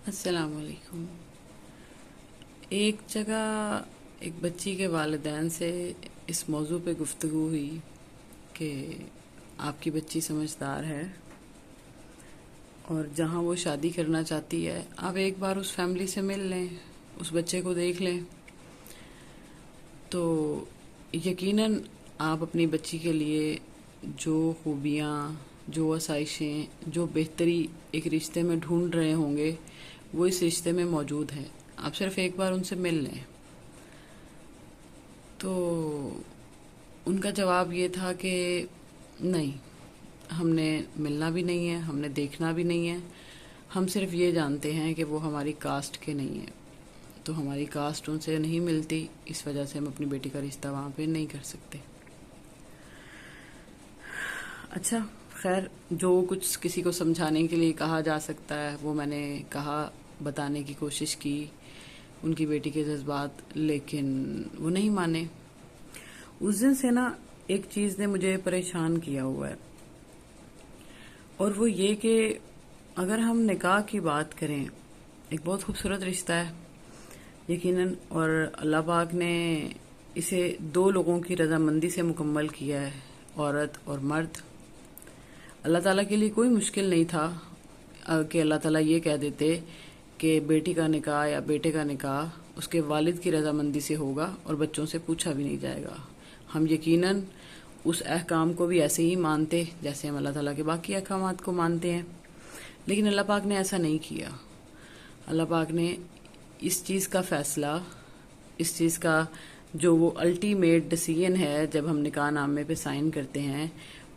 السلام علیکم۔ ایک جگہ ایک بچی کے والدین سے اس موضوع پہ گفتگو ہوئی کہ آپ کی بچی سمجھدار ہے اور جہاں وہ شادی کرنا چاہتی ہے آپ ایک بار اس فیملی سے مل لیں، اس بچے کو دیکھ لیں تو یقیناً آپ اپنی بچی کے لیے جو خوبیاں، جو آسائشیں، جو بہتری ایک رشتے میں ڈھونڈ رہے ہوں گے وہ اس رشتے میں موجود ہے۔ آپ صرف ایک بار ان سے مل لیں۔ تو ان کا جواب یہ تھا کہ نہیں، ہم نے ملنا بھی نہیں ہے، ہم نے دیکھنا بھی نہیں ہے، ہم صرف یہ جانتے ہیں کہ وہ ہماری کاسٹ کے نہیں ہیں، تو ہماری کاسٹ ان سے نہیں ملتی، اس وجہ سے ہم اپنی بیٹی کا رشتہ وہاں پہ نہیں کر سکتے۔ اچھا، خیر، جو کچھ کسی کو سمجھانے کے لیے کہا جا سکتا ہے وہ میں نے کہا، بتانے کی کوشش کی ان کی بیٹی کے جذبات، لیکن وہ نہیں مانے۔ اس دن سے نا ایک چیز نے مجھے پریشان کیا ہوا ہے، اور وہ یہ کہ اگر ہم نکاح کی بات کریں، ایک بہت خوبصورت رشتہ ہے یقیناً، اور اللہ پاک نے اسے دو لوگوں کی رضامندی سے مکمل کیا ہے، عورت اور مرد۔ اللہ تعالیٰ کے لیے کوئی مشکل نہیں تھا کہ اللہ تعالیٰ یہ کہہ دیتے کہ بیٹی کا نکاح یا بیٹے کا نکاح اس کے والد کی رضامندی سے ہوگا اور بچوں سے پوچھا بھی نہیں جائے گا۔ ہم یقیناً اس احکام کو بھی ایسے ہی مانتے جیسے ہم اللہ تعالیٰ کے باقی احکامات کو مانتے ہیں، لیکن اللہ پاک نے ایسا نہیں کیا۔ اللہ پاک نے اس چیز کا فیصلہ، اس چیز کا جو وہ الٹیمیٹ ڈیسیژن ہے جب ہم نکاح نامے پہ سائن کرتے ہیں،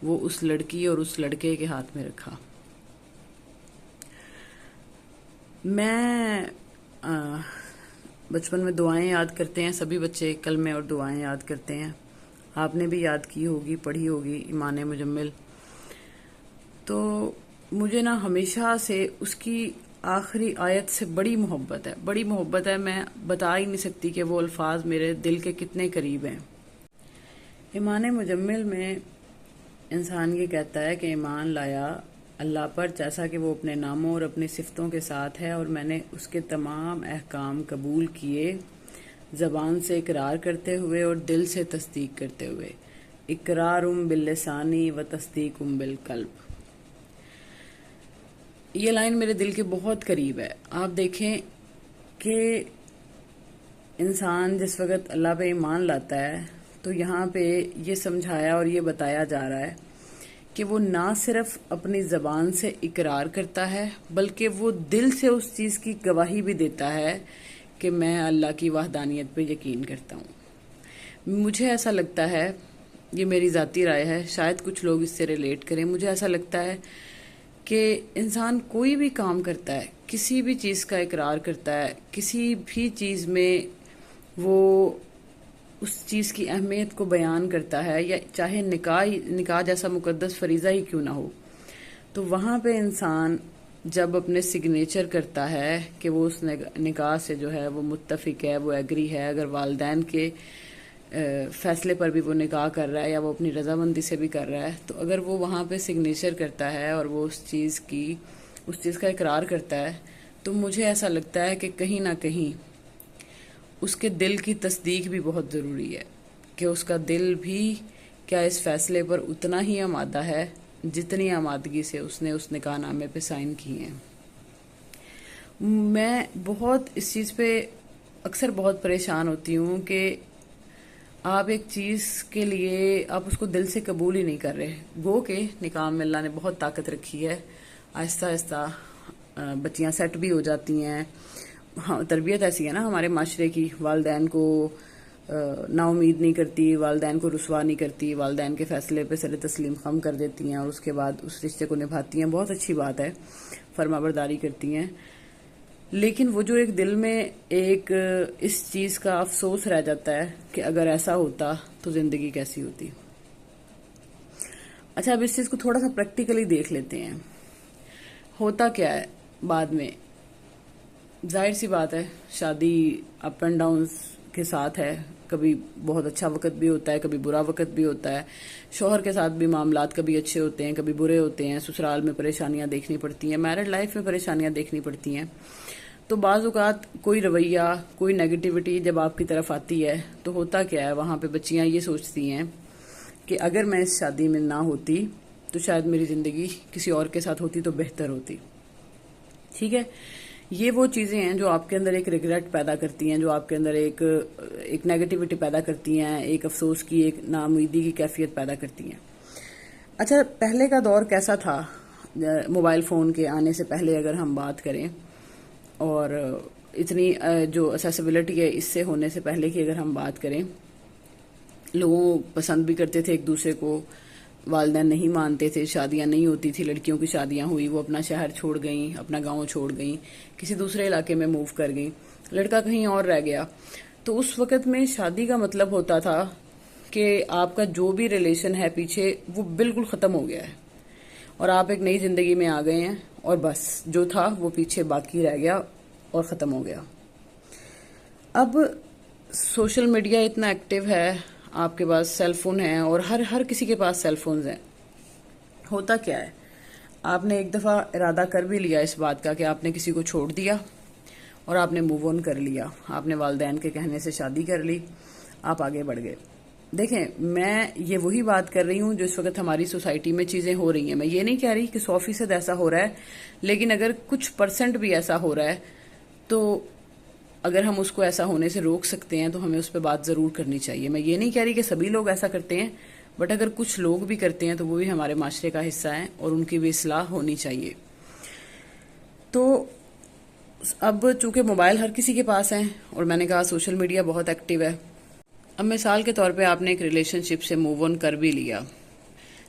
وہ اس لڑکی اور اس لڑکے کے ہاتھ میں رکھا۔ میں بچپن میں دعائیں یاد کرتے ہیں، سبھی بچے کلمے اور دعائیں یاد کرتے ہیں، آپ نے بھی یاد کی ہوگی، پڑھی ہوگی، ایمان مجمل۔ تو مجھے نا ہمیشہ سے اس کی آخری آیت سے بڑی محبت ہے، بڑی محبت ہے، میں بتا ہی نہیں سکتی کہ وہ الفاظ میرے دل کے کتنے قریب ہیں۔ ایمان مجمل میں انسان یہ کہتا ہے کہ ایمان لایا اللہ پر جیسا کہ وہ اپنے ناموں اور اپنی صفتوں کے ساتھ ہے، اور میں نے اس کے تمام احکام قبول کیے، زبان سے اقرار کرتے ہوئے اور دل سے تصدیق کرتے ہوئے۔ اقرارم باللسانی و تصدیقم بالقلب۔ یہ لائن میرے دل کے بہت قریب ہے۔ آپ دیکھیں کہ انسان جس وقت اللہ پہ ایمان لاتا ہے تو یہاں پہ یہ سمجھایا اور یہ بتایا جا رہا ہے کہ وہ نہ صرف اپنی زبان سے اقرار کرتا ہے بلکہ وہ دل سے اس چیز کی گواہی بھی دیتا ہے کہ میں اللہ کی وحدانیت پہ یقین کرتا ہوں۔ مجھے ایسا لگتا ہے، یہ میری ذاتی رائے ہے، شاید کچھ لوگ اس سے ریلیٹ کریں، مجھے ایسا لگتا ہے کہ انسان کوئی بھی کام کرتا ہے، کسی بھی چیز کا اقرار کرتا ہے، کسی بھی چیز میں وہ اس چیز کی اہمیت کو بیان کرتا ہے، یا چاہے نکاح جیسا مقدس فریضہ ہی کیوں نہ ہو، تو وہاں پہ انسان جب اپنے سگنیچر کرتا ہے کہ وہ اس نکاح سے جو ہے وہ متفق ہے، وہ ایگری ہے، اگر والدین کے فیصلے پر بھی وہ نکاح کر رہا ہے یا وہ اپنی رضامندی سے بھی کر رہا ہے، تو اگر وہ وہاں پہ سگنیچر کرتا ہے اور وہ اس چیز کا اقرار کرتا ہے، تو مجھے ایسا لگتا ہے کہ کہیں نہ کہیں اس کے دل کی تصدیق بھی بہت ضروری ہے کہ اس کا دل بھی کیا اس فیصلے پر اتنا ہی آمادہ ہے جتنی آمادگی سے اس نے اس نکاح نامے پہ سائن کیے ہیں۔ میں بہت اس چیز پہ اکثر بہت پریشان ہوتی ہوں کہ آپ ایک چیز کے لیے آپ اس کو دل سے قبول ہی نہیں کر رہے، گو کہ نکاح میں اللہ نے بہت طاقت رکھی ہے، آہستہ آہستہ بچیاں سیٹ بھی ہو جاتی ہیں۔ ہاں، تربیت ایسی ہے نا ہمارے معاشرے کی، والدین کو نا امید نہیں کرتی، والدین کو رسوا نہیں کرتی، والدین کے فیصلے پہ سر تسلیم خم کر دیتی ہیں اور اس کے بعد اس رشتے کو نبھاتی ہیں، بہت اچھی بات ہے، فرما برداری کرتی ہیں۔ لیکن وہ جو ایک دل میں ایک اس چیز کا افسوس رہ جاتا ہے کہ اگر ایسا ہوتا تو زندگی کیسی ہوتی۔ اچھا، اب اس چیز کو تھوڑا سا پریکٹیکلی دیکھ لیتے ہیں، ہوتا کیا ہے بعد میں؟ ظاہر سی بات ہے، شادی اپ اینڈ ڈاؤنز کے ساتھ ہے، کبھی بہت اچھا وقت بھی ہوتا ہے، کبھی برا وقت بھی ہوتا ہے، شوہر کے ساتھ بھی معاملات کبھی اچھے ہوتے ہیں، کبھی برے ہوتے ہیں، سسرال میں پریشانیاں دیکھنی پڑتی ہیں، میرڈ لائف میں پریشانیاں دیکھنی پڑتی ہیں۔ تو بعض اوقات کوئی رویہ، کوئی نیگیٹیوٹی جب آپ کی طرف آتی ہے تو ہوتا کیا ہے، وہاں پہ بچیاں یہ سوچتی ہیں کہ اگر میں اس شادی میں نہ ہوتی تو شاید میری زندگی کسی اور کے ساتھ ہوتی تو بہتر ہوتی. ٹھیک ہے، یہ وہ چیزیں ہیں جو آپ کے اندر ایک ریگریٹ پیدا کرتی ہیں، جو آپ کے اندر ایک نیگیٹیوٹی پیدا کرتی ہیں، ایک افسوس کی، ایک ناامیدی کی کیفیت پیدا کرتی ہیں. اچھا، پہلے کا دور کیسا تھا؟ موبائل فون کے آنے سے پہلے اگر ہم بات کریں، اور اتنی جو اسیسیبلٹی ہے اس سے ہونے سے پہلے کی اگر ہم بات کریں، لوگوں پسند بھی کرتے تھے ایک دوسرے کو، والدین نہیں مانتے تھے، شادیاں نہیں ہوتی تھی، لڑکیوں کی شادیاں ہوئی، وہ اپنا شہر چھوڑ گئیں، اپنا گاؤں چھوڑ گئیں، کسی دوسرے علاقے میں موو کر گئیں، لڑکا کہیں اور رہ گیا. تو اس وقت میں شادی کا مطلب ہوتا تھا کہ آپ کا جو بھی ریلیشن ہے پیچھے وہ بالکل ختم ہو گیا ہے، اور آپ ایک نئی زندگی میں آ گئے ہیں، اور بس جو تھا وہ پیچھے باقی رہ گیا اور ختم ہو گیا. اب سوشل میڈیا اتنا ایکٹیو ہے، آپ کے پاس سیل فون ہیں، اور ہر کسی کے پاس سیل فونز ہیں. ہوتا کیا ہے، آپ نے ایک دفعہ ارادہ کر بھی لیا اس بات کا کہ آپ نے کسی کو چھوڑ دیا اور آپ نے موو آن کر لیا، آپ نے والدین کے کہنے سے شادی کر لی، آپ آگے بڑھ گئے. دیکھیں، میں یہ وہی بات کر رہی ہوں جو اس وقت ہماری سوسائٹی میں چیزیں ہو رہی ہیں. میں یہ نہیں کہہ رہی کہ 100% ایسا ہو رہا ہے، لیکن اگر کچھ % بھی ایسا ہو رہا ہے تو اگر ہم اس کو ایسا ہونے سے روک سکتے ہیں تو ہمیں اس پہ بات ضرور کرنی چاہیے. میں یہ نہیں کہہ رہی کہ سبھی لوگ ایسا کرتے ہیں، بٹ اگر کچھ لوگ بھی کرتے ہیں تو وہ بھی ہمارے معاشرے کا حصہ ہیں اور ان کی بھی اصلاح ہونی چاہیے. تو اب چونکہ موبائل ہر کسی کے پاس ہیں، اور میں نے کہا سوشل میڈیا بہت ایکٹیو ہے. اب مثال کے طور پہ آپ نے ایک ریلیشن شپ سے موو آن کر بھی لیا،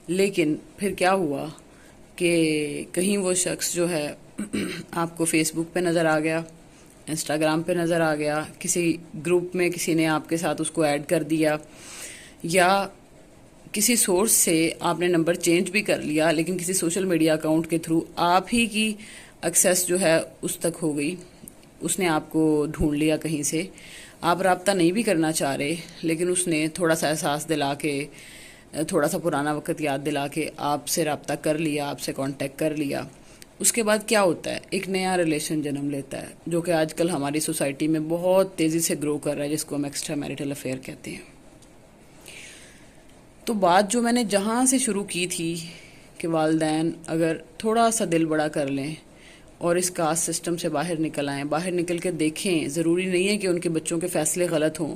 لیکن پھر کیا ہوا کہ کہیں وہ شخص جو ہے آپ کو فیس بک پہ نظر آ گیا، انسٹاگرام پہ نظر آ گیا، کسی گروپ میں کسی نے آپ کے ساتھ اس کو ایڈ کر دیا، یا کسی سورس سے آپ نے نمبر چینج بھی کر لیا، لیکن کسی سوشل میڈیا اکاؤنٹ کے تھرو آپ ہی کی ایکسیس جو ہے اس تک ہو گئی، اس نے آپ کو ڈھونڈ لیا کہیں سے. آپ رابطہ نہیں بھی کرنا چاہ رہے، لیکن اس نے تھوڑا سا احساس دلا کے، تھوڑا سا پرانا وقت یاد دلا کے آپ سے رابطہ کر لیا، آپ سے کانٹیکٹ کر لیا. اس کے بعد کیا ہوتا ہے، ایک نیا ریلیشن جنم لیتا ہے، جو کہ آج کل ہماری سوسائٹی میں بہت تیزی سے گرو کر رہا ہے، جس کو ہم ایکسٹرا میریٹل افیئر کہتے ہیں. تو بات جو میں نے جہاں سے شروع کی تھی کہ والدین اگر تھوڑا سا دل بڑا کر لیں اور اس کاسٹ سسٹم سے باہر نکل آئیں، باہر نکل کے دیکھیں، ضروری نہیں ہے کہ ان کے بچوں کے فیصلے غلط ہوں.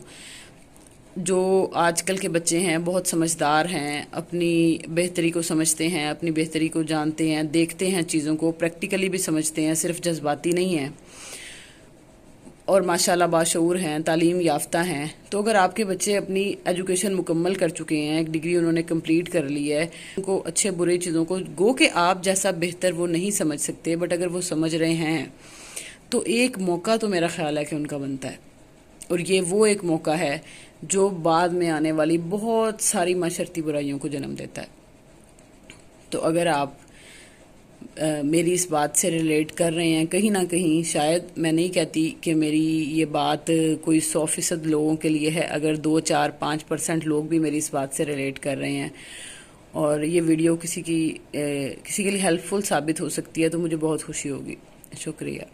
جو آج کل کے بچے ہیں بہت سمجھدار ہیں، اپنی بہتری کو سمجھتے ہیں، اپنی بہتری کو جانتے ہیں، دیکھتے ہیں چیزوں کو، پریکٹیکلی بھی سمجھتے ہیں، صرف جذباتی نہیں ہیں، اور ماشاءاللہ باشعور ہیں، تعلیم یافتہ ہیں. تو اگر آپ کے بچے اپنی ایجوکیشن مکمل کر چکے ہیں، ایک ڈگری انہوں نے کمپلیٹ کر لی ہے، ان کو اچھے برے چیزوں کو گو کہ آپ جیسا بہتر وہ نہیں سمجھ سکتے، بٹ اگر وہ سمجھ رہے ہیں تو ایک موقع تو میرا خیال ہے کہ ان کا بنتا ہے. اور یہ وہ ایک موقع ہے جو بعد میں آنے والی بہت ساری معاشرتی برائیوں کو جنم دیتا ہے. تو اگر آپ میری اس بات سے ریلیٹ کر رہے ہیں کہیں نہ کہیں، شاید میں نہیں کہتی کہ میری یہ بات کوئی 100% لوگوں کے لیے ہے، اگر 2 4 5% لوگ بھی میری اس بات سے ریلیٹ کر رہے ہیں اور یہ ویڈیو کسی کے لیے ہیلپ فل ثابت ہو سکتی ہے تو مجھے بہت خوشی ہوگی. شکریہ.